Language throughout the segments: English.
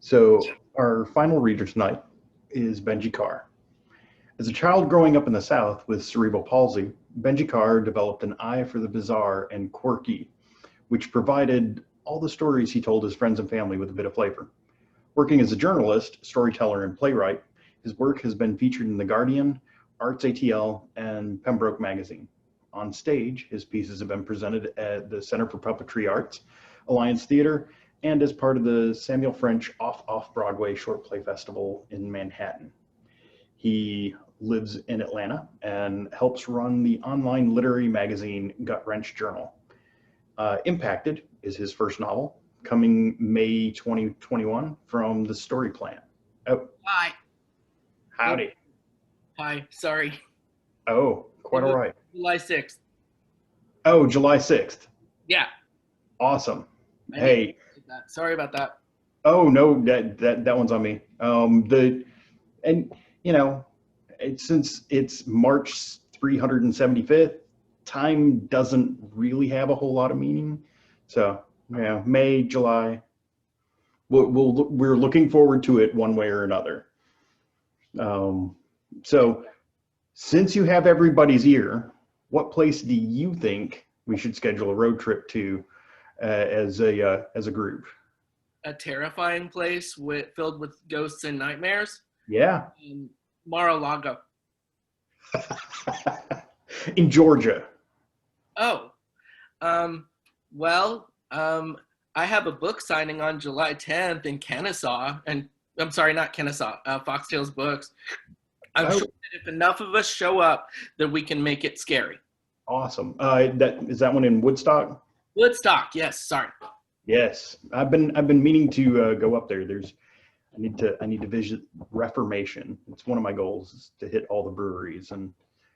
So our final reader tonight is Benji Carr. As a child growing up in the South with cerebral palsy, Benji Carr developed an eye for the bizarre and quirky, which provided all the stories he told his friends and family with a bit of flavor. Working as a journalist, storyteller, and playwright, his work has been featured in The Guardian, Arts ATL, and Pembroke Magazine. On stage, his pieces have been presented at the Center for Puppetry Arts, Alliance Theater, and as part of the Samuel French Off-Broadway Short Play Festival in Manhattan. He lives in Atlanta and helps run the online literary magazine Gut Wrench Journal. Impacted is his first novel, coming May 2021 from the Story Plan. Oh, Hi. howdy. Hi, sorry. Oh, quite all right. July 6th. Oh, July 6th. Yeah. Awesome. I Hey. Sorry about that. Oh no, that one's on me. Since it's March 375th, time doesn't really have a whole lot of meaning. So yeah, May, July. We're looking forward to it one way or another. So since you have everybody's ear, what place do you think we should schedule a road trip to as a group? A terrifying place filled with ghosts and nightmares. Yeah. Mar-a-Lago. In Georgia. Oh. I have a book signing on July 10th in Kennesaw, and I'm sorry, not Kennesaw, Foxtails Books. I'm sure that if enough of us show up, that we can make it scary. Awesome. Is that one in Woodstock? Woodstock, yes. Sorry. Yes, I've been meaning to go up there. I need to visit Reformation. It's one of my goals is to hit all the breweries, and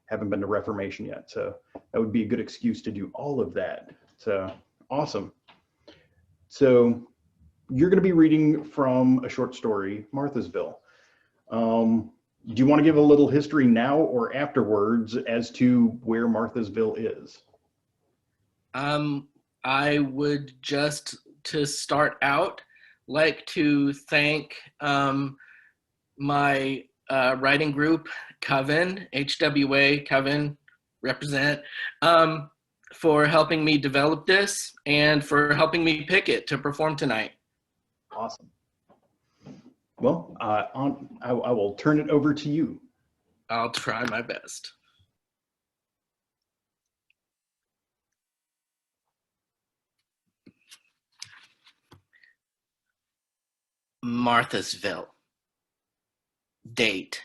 haven't been to Reformation yet. So that would be a good excuse to do all of that. So awesome. So you're going to be reading from a short story, Marthasville. Do you want to give a little history now or afterwards as to where Marthasville is? I would just, to start out, like to thank my writing group, Coven, HWA, Coven, represent, for helping me develop this and for helping me pick it to perform tonight. Awesome. Well, I will turn it over to you. I'll try my best. Marthasville. Date,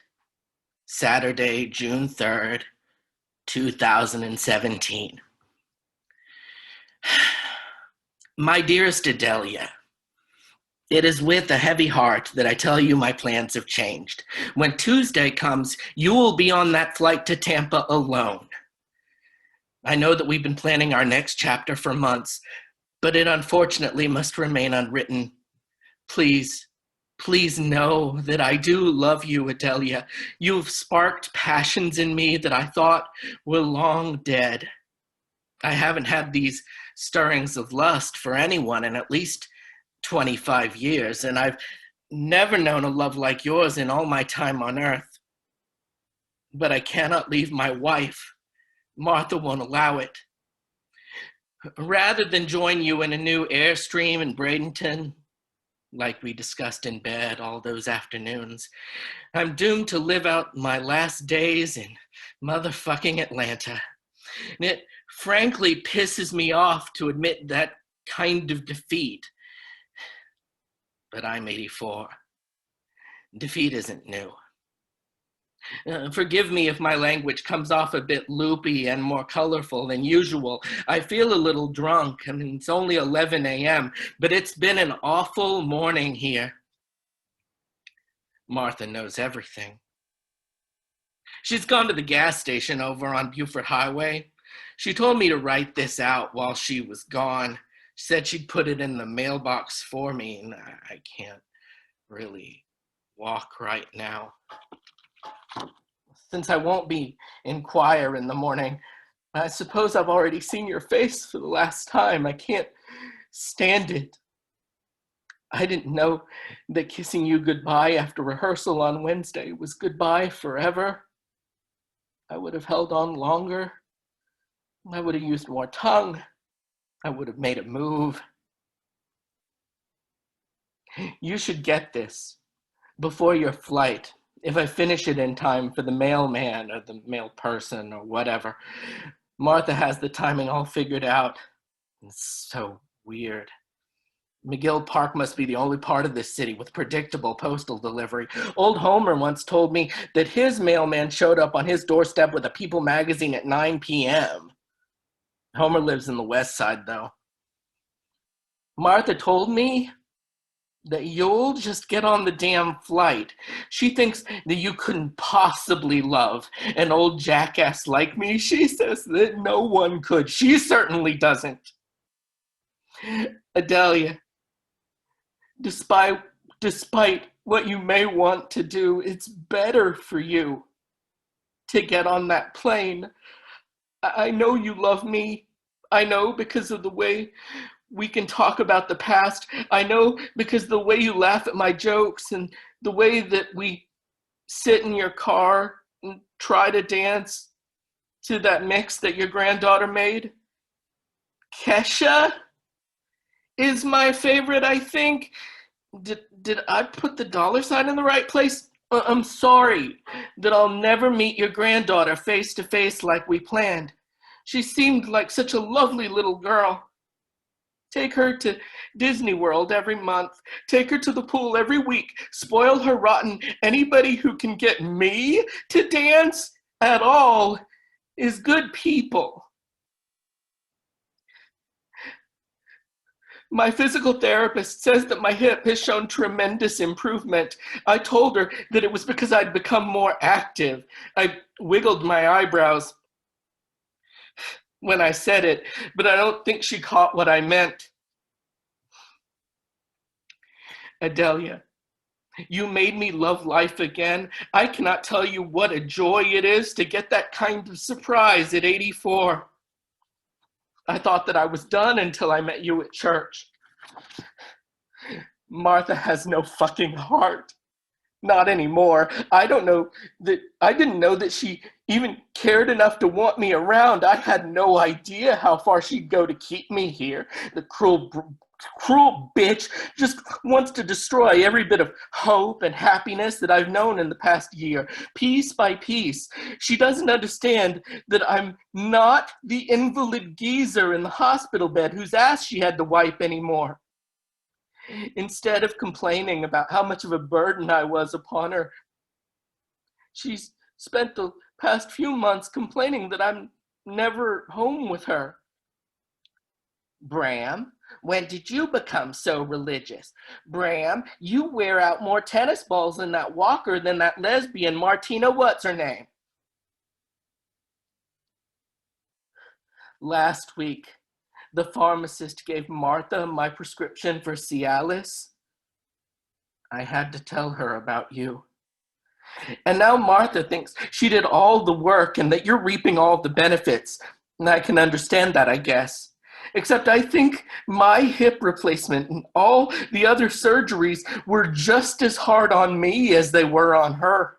Saturday, June 3rd, 2017. My dearest Adelia, it is with a heavy heart that I tell you my plans have changed. When Tuesday comes, you will be on that flight to Tampa alone. I know that we've been planning our next chapter for months, but it unfortunately must remain unwritten. Please know that I do love you, Adelia. You've sparked passions in me that I thought were long dead. I haven't had these stirrings of lust for anyone in at least 25 years, and I've never known a love like yours in all my time on earth. But I cannot leave my wife. Martha won't allow it. Rather than join you in a new Airstream in Bradenton, like we discussed in bed all those afternoons, I'm doomed to live out my last days in motherfucking Atlanta. And it frankly pisses me off to admit that kind of defeat. But I'm 84. Defeat isn't new. Forgive me if my language comes off a bit loopy and more colorful than usual. I feel a little drunk, and it's only 11 a.m., but it's been an awful morning here. Martha knows everything. She's gone to the gas station over on Buford Highway. She told me to write this out while she was gone. She said she'd put it in the mailbox for me, and I can't really walk right now. Since I won't be in choir in the morning, I suppose I've already seen your face for the last time. I can't stand it. I didn't know that kissing you goodbye after rehearsal on Wednesday was goodbye forever. I would have held on longer. I would have used more tongue. I would have made it move. You should get this before your flight. If I finish it in time for the mailman or the mail person or whatever, Martha has the timing all figured out. It's so weird. McGill Park must be the only part of this city with predictable postal delivery. Old Homer once told me that his mailman showed up on his doorstep with a People magazine at 9 p.m. Homer lives in the West Side, though. Martha told me that you'll just get on the damn flight. She thinks that you couldn't possibly love an old jackass like me. She says that no one could. She certainly doesn't. Adelia, despite what you may want to do, it's better for you to get on that plane. I know you love me. I know because of the way we can talk about the past. I know because the way you laugh at my jokes and the way that we sit in your car and try to dance to that mix that your granddaughter made. Kesha is my favorite, I think. Did I put the $ in the right place? I'm sorry that I'll never meet your granddaughter face to face like we planned. She seemed like such a lovely little girl. Take her to Disney World every month. Take her to the pool every week. Spoil her rotten. Anybody who can get me to dance at all is good people. My physical therapist says that my hip has shown tremendous improvement. I told her that it was because I'd become more active. I wiggled my eyebrows when I said it, but I don't think she caught what I meant. Adelia, you made me love life again. I cannot tell you what a joy it is to get that kind of surprise at 84. I thought that I was done until I met you at church. Martha has no fucking heart. Not anymore. I didn't know that she even cared enough to want me around. I had no idea how far she'd go to keep me here. The cruel bitch just wants to destroy every bit of hope and happiness that I've known in the past year, piece by piece. She doesn't understand that I'm not the invalid geezer in the hospital bed whose ass she had to wipe anymore. Instead of complaining about how much of a burden I was upon her, she's spent the past few months complaining that I'm never home with her. Bram, when did you become so religious? Bram, you wear out more tennis balls in that walker than that lesbian Martina what's-her-name. Last week, the pharmacist gave Martha my prescription for Cialis. I had to tell her about you. And now Martha thinks she did all the work and that you're reaping all the benefits. And I can understand that, I guess. Except I think my hip replacement and all the other surgeries were just as hard on me as they were on her.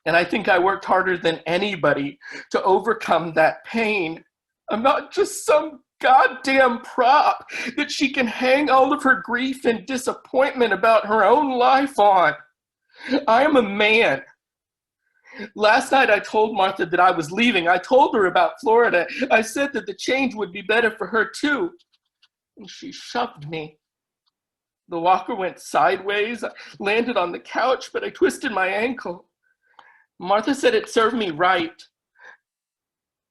And I think I worked harder than anybody to overcome that pain. I'm not just some goddamn prop that she can hang all of her grief and disappointment about her own life on. I am a man. Last night I told Martha that I was leaving. I told her about Florida. I said that the change would be better for her too. And she shoved me. The walker went sideways. I landed on the couch, but I twisted my ankle. Martha said it served me right.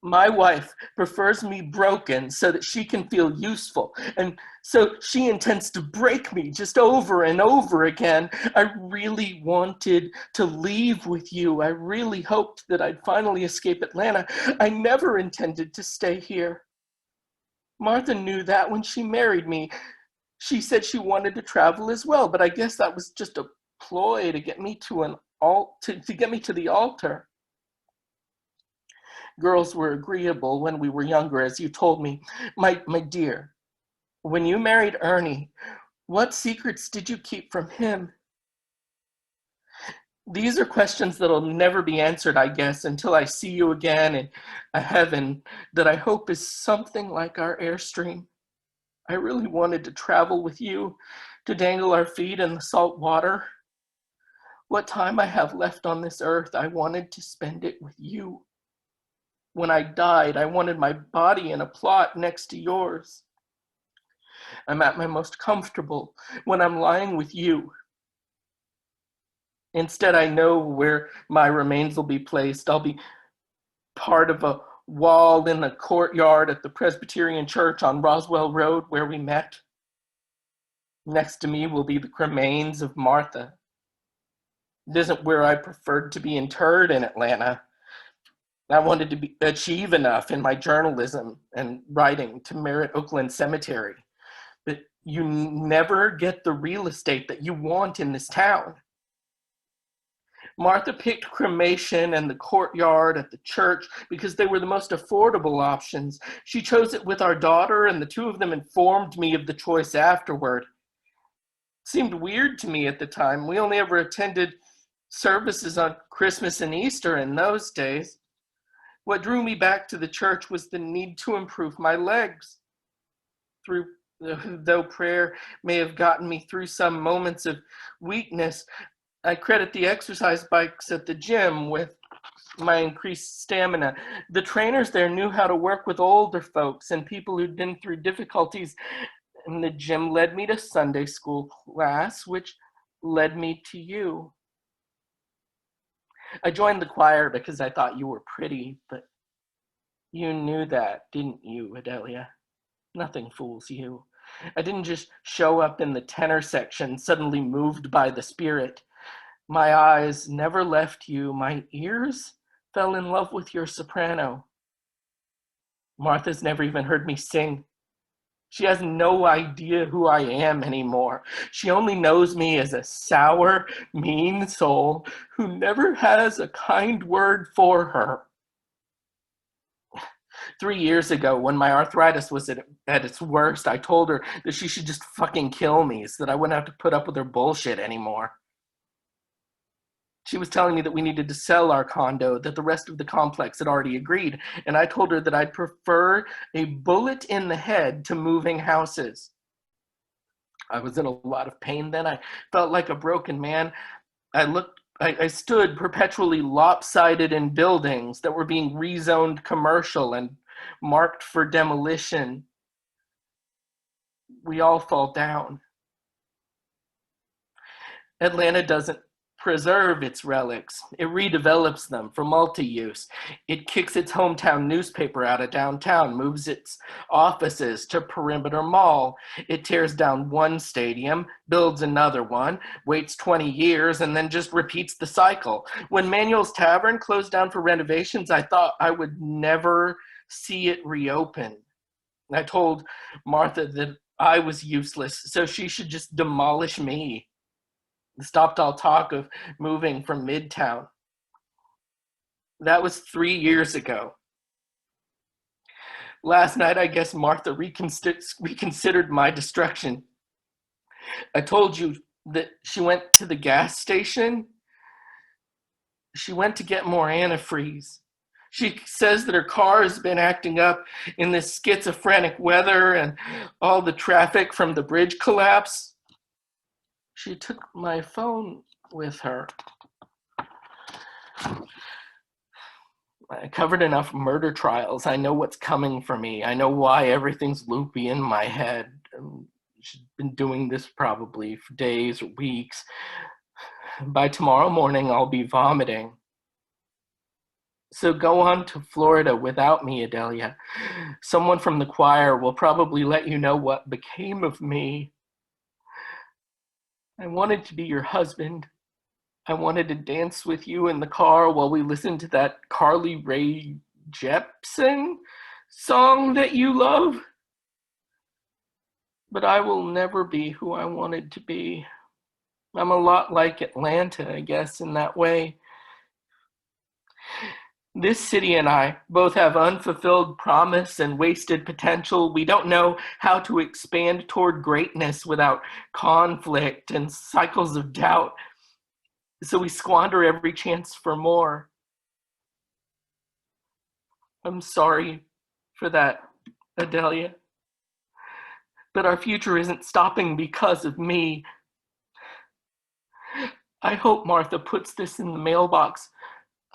My wife prefers me broken so that she can feel useful. And so she intends to break me just over and over again. I really wanted to leave with you. I really hoped that I'd finally escape Atlanta. I never intended to stay here. Martha knew that when she married me. She said she wanted to travel as well, but I guess that was just a ploy to get me to get me to the altar. Girls were agreeable when we were younger, as you told me. My dear, when you married Ernie, What secrets did you keep from him? These are questions that'll never be answered, I guess, until I see you again in a heaven that I hope is something like our airstream. I really wanted to travel with you, to dangle our feet in the salt water. What time I have left on this earth, I wanted to spend it with you. When I died, I wanted my body in a plot next to yours. I'm at my most comfortable when I'm lying with you. Instead, I know where my remains will be placed. I'll be part of a wall in the courtyard at the Presbyterian Church on Roswell Road where we met. Next to me will be the remains of Martha. It isn't where I preferred to be interred in Atlanta. I wanted to achieve enough in my journalism and writing to merit Oakland Cemetery. But you never get the real estate that you want in this town. Martha picked cremation and the courtyard at the church because they were the most affordable options. She chose it with our daughter, and the two of them informed me of the choice afterward. It seemed weird to me at the time. We only ever attended services on Christmas and Easter in those days. What drew me back to the church was the need to improve my legs. Though prayer may have gotten me through some moments of weakness, I credit the exercise bikes at the gym with my increased stamina. The trainers there knew how to work with older folks and people who'd been through difficulties, and the gym led me to Sunday school class, which led me to you. I joined the choir because I thought you were pretty, but you knew that, didn't you, Adelia? Nothing fools you. I didn't just show up in the tenor section, suddenly moved by the Spirit. My eyes never left you. My ears fell in love with your soprano. Martha's never even heard me sing. She has no idea who I am anymore. She only knows me as a sour, mean soul who never has a kind word for her. 3 years ago, when my arthritis was at its worst, I told her that she should just fucking kill me so that I wouldn't have to put up with her bullshit anymore. She was telling me that we needed to sell our condo, that the rest of the complex had already agreed, and I told her that I'd prefer a bullet in the head to moving houses. I was in a lot of pain then. I felt like a broken man. I stood perpetually lopsided in buildings that were being rezoned commercial and marked for demolition. We all fall down. Atlanta doesn't preserve its relics. It redevelops them for multi-use. It kicks its hometown newspaper out of downtown, moves its offices to Perimeter Mall. It tears down one stadium, builds another one, waits 20 years, and then just repeats the cycle. When Manuel's Tavern closed down for renovations, I thought I would never see it reopen. I told Martha that I was useless, so she should just demolish me. Stopped all talk of moving from Midtown. That was 3 years ago. Last night, I guess Martha reconsidered my destruction. I told you that she went to the gas station. She went to get more antifreeze. She says that her car has been acting up in this schizophrenic weather and all the traffic from the bridge collapse. She took my phone with her. I covered enough murder trials. I know what's coming for me. I know why everything's loopy in my head. She's been doing this probably for days or weeks. By tomorrow morning, I'll be vomiting. So go on to Florida without me, Adelia. Someone from the choir will probably let you know what became of me. I wanted to be your husband. I wanted to dance with you in the car while we listened to that Carly Rae Jepsen song that you love. But I will never be who I wanted to be. I'm a lot like Atlanta, I guess, in that way. This city and I both have unfulfilled promise and wasted potential. We don't know how to expand toward greatness without conflict and cycles of doubt. So we squander every chance for more. I'm sorry for that, Adelia. But our future isn't stopping because of me. I hope Martha puts this in the mailbox.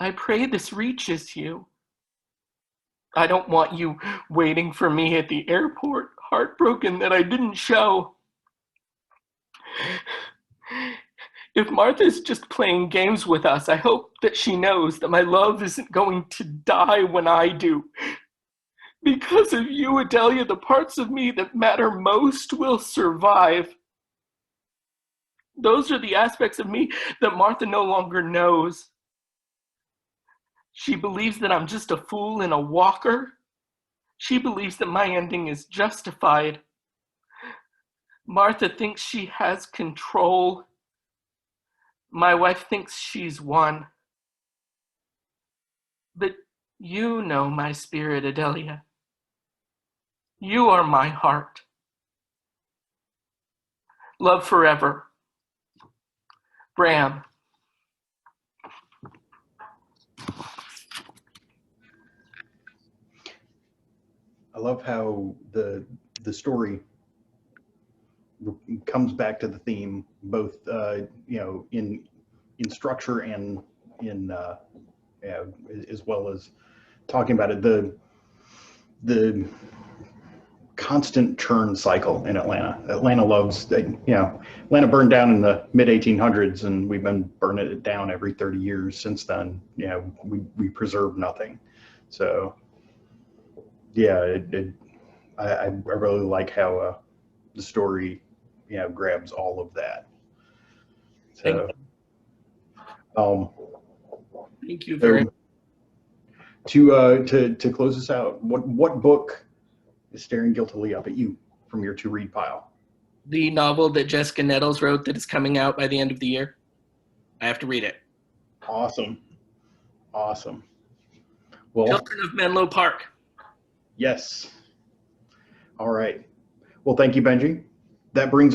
I pray this reaches you. I don't want you waiting for me at the airport, heartbroken that I didn't show. If Martha's just playing games with us, I hope that she knows that my love isn't going to die when I do. Because of you, Adelia, the parts of me that matter most will survive. Those are the aspects of me that Martha no longer knows. She believes that I'm just a fool and a walker. She believes that my ending is justified. Martha thinks she has control. My wife thinks she's won. But you know my spirit, Adelia. You are my heart. Love forever. Bram. I love how the story comes back to the theme, both in structure and in as well as talking about it. The constant churn cycle in Atlanta. Atlanta loves, Atlanta burned down in the mid 1800s, and we've been burning it down every 30 years since then. We preserve nothing. So yeah, I really like how the story, grabs all of that. So, Thank you very much. To close us out, what book is staring guiltily up at you from your to read pile? The novel that Jessica Nettles wrote that is coming out by the end of the year. I have to read it. Awesome. Well, Children of Menlo Park. Yes. All right. Well, thank you, Benji. That brings